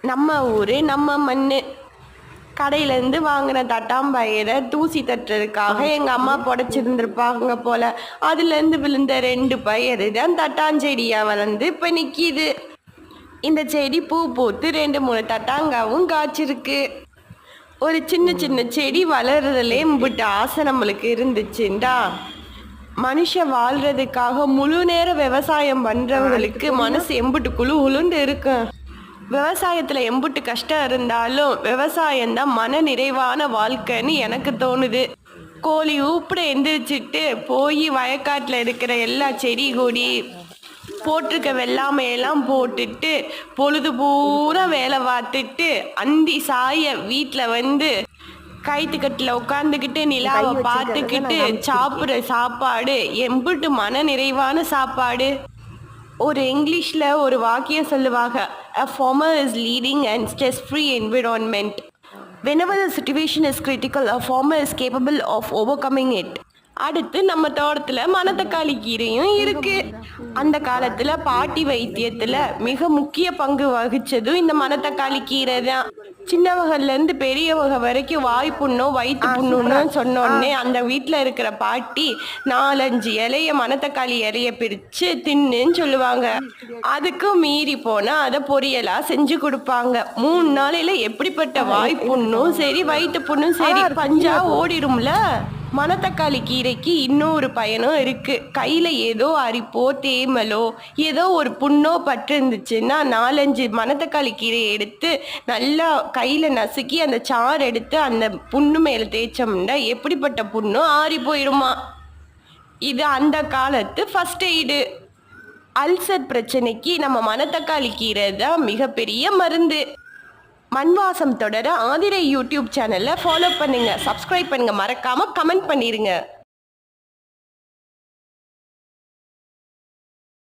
நம்ம ஊர் நம்ம மண். கடையிலேருந்து வாங்கின தட்டாம்பயிரை தூசி தட்டுறதுக்காக எங்கள் அம்மா புடைச்சிருந்துருப்பாங்க போல். அதுலேருந்து விழுந்த 2 பயிறு தான் தட்டாஞ்செடியாக வளர்ந்து இப்போ நிற்கிது. இந்த செடி பூ பூத்து 2-3 தட்டாங்காவும் காய்ச்சிருக்கு. ஒரு சின்ன சின்ன செடி வளர்றதுலே இம்புட்டு ஆசை நம்மளுக்கு இருந்துச்சுண்டா. மனுஷன் வாழ்கிறதுக்காக முழு நேர விவசாயம் பண்ணுறவங்களுக்கு மனசு எம்புட்டு குழு உளுண்டு இருக்கும். விவசாயத்தில் எம்புட்டு கஷ்டம் இருந்தாலும் விவசாயம்தான் மன நிறைவான வாழ்க்கைன்னு எனக்கு தோணுது. கோழி ஊப்பிட எந்திரிச்சிட்டு போய் வயக்காட்டில் இருக்கிற எல்லா செடி கொடி போட்டிருக்க வெள்ளாமையெல்லாம் போட்டுட்டு பொழுது பூரா வேலை பார்த்துட்டு அந்தி சாய வீட்டில் வந்து கைத்துக்கட்டில் உட்காந்துக்கிட்டு நிலாவை பார்த்துக்கிட்டு சாப்பிட்ற சாப்பாடு எம்புட்டு மன நிறைவான சாப்பாடு. ஒரு இங்கிலீஷில் ஒரு வாக்கியம் சொல்லுவாங்க, a farmer is leading and stress-free environment. Whenever the situation is critical, a farmer is capable of overcoming it. அடுத்து நம்ம தோட்டத்தில் மணத்தக்காளி கீரையும் இருக்கு. அந்த காலத்தில் பாட்டி வைத்தியத்தில் மிக முக்கிய பங்கு வகிச்சதும் இந்த மணத்தக்காளி கீரை தான். சின்னவகள்லேருந்து பெரியவக வரைக்கும் வாய் புண்ணோ வயிற்று புண்ணுன்னு சொன்னோடனே அந்த வீட்டில் இருக்கிற பாட்டி 4-5 இலைய மணத்தக்காளி இலைய பிரித்து தின்னுன்னு சொல்லுவாங்க. அதுக்கும் மீறி போனால் அதை பொரியலாக செஞ்சு கொடுப்பாங்க. 3 நாளையில் எப்படிப்பட்ட வாய் புண்ணும் சரி வயிற்று புண்ணும் சரி பஞ்சா ஓடிடும்ல. மணத்தக்காளி கீரைக்கு இன்னொரு பயனும் இருக்குது. கையில் ஏதோ அரிப்போ தேமலோ ஏதோ ஒரு புண்ணோ பட்டு இருந்துச்சுன்னா 4-5 மணத்தக்காளி கீரையை எடுத்து நல்லா கையில் நசுக்கி அந்த சாறு எடுத்து அந்த புண்ணு மேலே தேய்ச்சோம்னா எப்படிப்பட்ட புண்ணும் ஆறி போயிடுமா. இது அந்த காலத்து ஃபஸ்ட் எய்டு. அல்சர் பிரச்சனைக்கு நம்ம மணத்தக்காளி கீரை தான் மிகப்பெரிய மருந்து. மண்வாசம் தொடர ஆதிரை யூடியூப் சேனலை ஃபாலோ பண்ணுங்கள், சப்ஸ்கிரைப் பண்ணுங்கள், மறக்காமல் கமெண்ட் பண்ணிடுங்க.